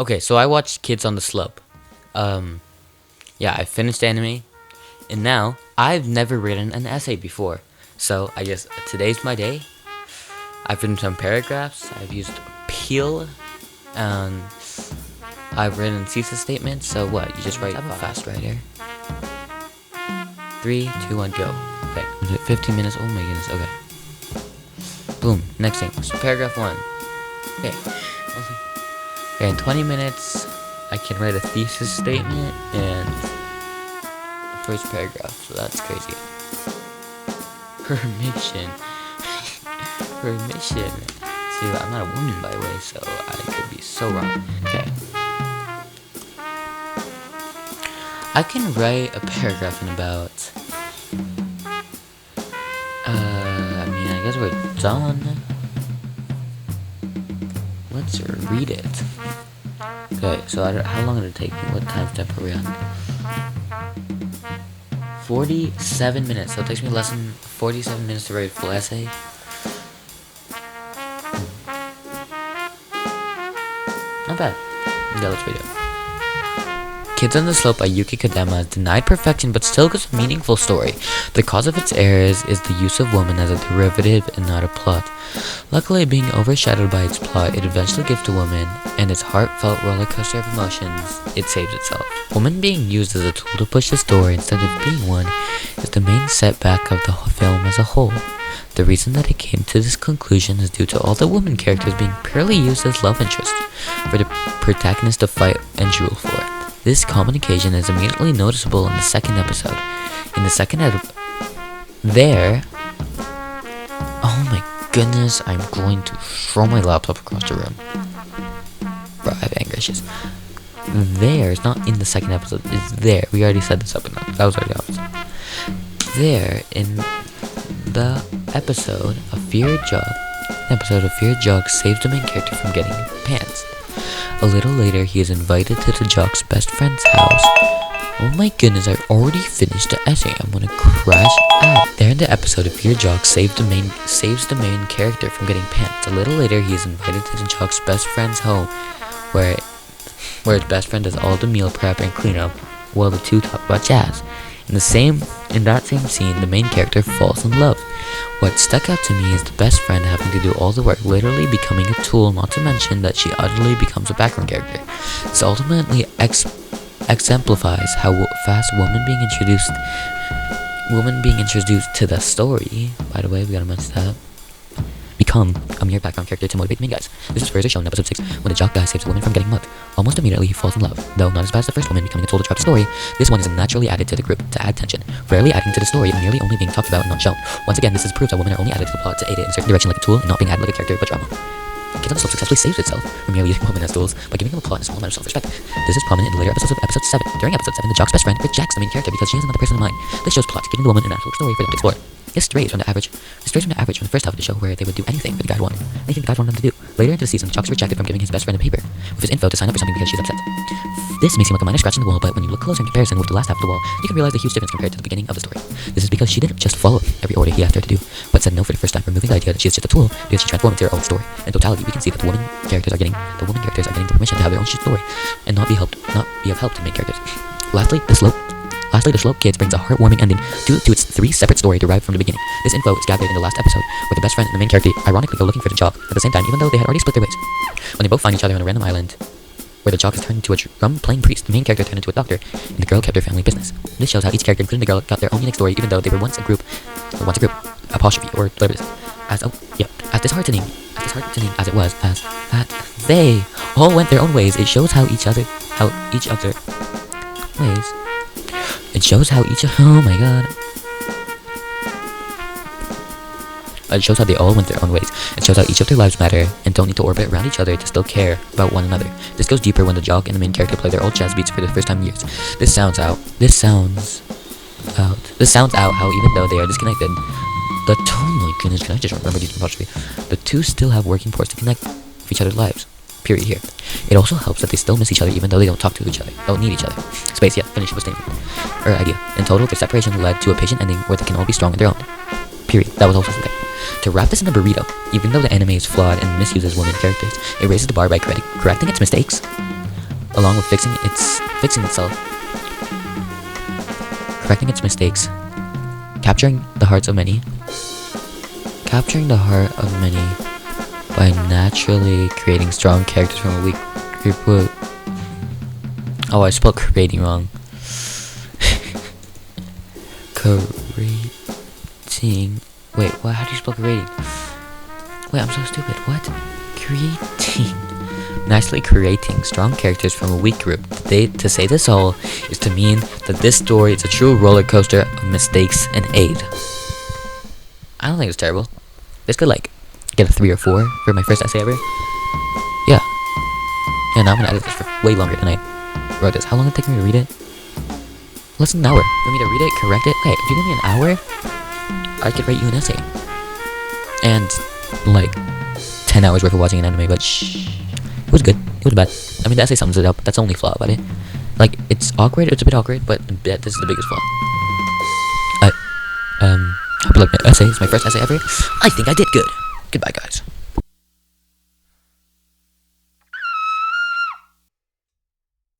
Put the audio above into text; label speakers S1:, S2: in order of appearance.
S1: Okay, so I watched Kids on the Slope. Yeah, I finished the anime, and now I've never written an essay before. So I guess today's my day. I've written some paragraphs. I've used Peel, and I've written thesis statements. So what? You just write. I'm a fast writer. 3, 2, 1, go. Okay, 15 minutes. Oh my goodness. Okay. Boom. Next thing. So paragraph 1. Okay. Okay, in 20 minutes, I can write a thesis statement and the first paragraph. So that's crazy. Permission. Permission. See, I'm not a woman, by the way, so I could be so wrong. Okay. I can write a paragraph in about. I guess we're done. Let's read it. Okay, so how long did it take me? What time step are we on? 47 minutes. So it takes me less than 47 minutes to write a full essay. Not bad. Yeah, let's read it. Kids on the Slope by Yuki Kadema denied perfection but still gives a meaningful story. The cause of its errors is the use of woman as a derivative and not a plot. Luckily, being overshadowed by its plot, it eventually gives to woman, and its heartfelt rollercoaster of emotions, it saves itself. Woman being used as a tool to push the story instead of being one is the main setback of the film as a whole. The reason that it came to this conclusion is due to all the women characters being purely used as love interests for the protagonist to fight and drool for. This common occasion is immediately noticeable in the second episode. In the second oh my goodness, I'm going to throw my laptop across the room. Bro, I have anger issues. There is not in the second episode, it's there. We already said this up enough. That was already obvious. There, in the episode of Fear Jog saves the main character from getting pants. A little later, he is invited to the jock's best friend's house. Oh my goodness, I already finished the essay. I'm gonna crash out. There in the episode, of Fear Jock saves the main character from getting pants. A little later, he is invited to the jock's best friend's home, where his best friend does all the meal prep and cleanup, while the two talk about jazz. In that same scene, the main character falls in love. What stuck out to me is the best friend having to do all the work, literally becoming a tool, not to mention that she utterly becomes a background character. This ultimately exemplifies how fast woman being introduced to the story. By the way, we gotta mention that. Become a mere background character to motivate the main guys. This is further shown in episode 6 when the jock guy saves a woman from getting mugged. Almost immediately he falls in love. Though not as bad as the first woman becoming a tool to drive the story, this one is naturally added to the group to add tension, rarely adding to the story and merely only being talked about and not shown. Once again, this is proof that women are only added to the plot to aid it in a certain direction like a tool and not being added like a character but drama. Kids on the Slope successfully saves itself from merely using women as tools by giving them a plot and a small amount of self-respect. This is prominent in the later episodes of episode 7. During episode 7, the jock's best friend rejects the main character because she has another person in mind. This shows plot, giving the woman an actual story for them to explore. This strays from the average from the first half of the show where they would do anything the guy wanted them to do. Later into the season, Jock's rejected from giving his best friend a paper with his info to sign up for something because she's upset. This may seem like a minor scratch in the wall, but when you look closer in comparison with the last half of the wall, you can realize the huge difference compared to the beginning of the story. This is because she didn't just follow every order he asked her to do, but said no for the first time, removing the idea that she is just a tool because she transformed into her own story. In totality, we can see that the women characters are getting the permission to have their own story and not be of help to main characters. Lastly, the Slope Kids brings a heartwarming ending to its 3 separate stories derived from the beginning. This info is gathered in the last episode, where the best friend and the main character ironically go looking for the jock at the same time, even though they had already split their ways. When they both find each other on a random island, where the jock is turned into a drum-playing priest, the main character turned into a doctor, and the girl kept her family business. This shows how each character, including the girl, got their own unique story, even though they were once a group, apostrophe, or whatever it is. As disheartening as it was, as that they all went their own ways, it shows how each other ways. It shows how It shows how they all went their own ways. It shows how each of their lives matter and don't need to orbit around each other to still care about one another. This goes deeper when the jock and the main character play their old jazz beats for the first time in years. This sounds out how even though they are disconnected, oh my goodness, can I just remember these apostrophe? The two still have working parts to connect with each other's lives. Period here. It also helps that they still miss each other even though they don't talk to each other. Don't need each other. Space, yeah, finish with statement. Or idea. In total, their separation led to a patient ending where they can all be strong on their own. Period. That was also there. To wrap this in a burrito, even though the anime is flawed and misuses women characters, it raises the bar by correcting its mistakes along with fixing itself, correcting its mistakes, capturing the heart of many by naturally creating strong characters from a weak group. Oh, I spelled creating wrong. Creating. Wait, what? How do you spell creating? Wait, I'm so stupid. What? Creating. Nicely creating strong characters from a weak group. To say this all is to mean that this story is a true roller coaster of mistakes and aid. I don't think it's terrible. This could like get a 3 or 4 for my first essay ever. Yeah. Yeah, now I'm gonna edit this for way longer than I wrote this. How long did it take me to read it? Less than an hour. For me to read it, correct it. Wait, if you give me an hour, I could write you an essay. And like 10 hours worth of watching an anime, but it was good. It was bad. I mean, the essay sums it up. That's the only flaw about it. Like, it's awkward. It's a bit awkward, but this is the biggest flaw. Hope you like my essay. It's my first essay ever. I think I did good. Goodbye, guys.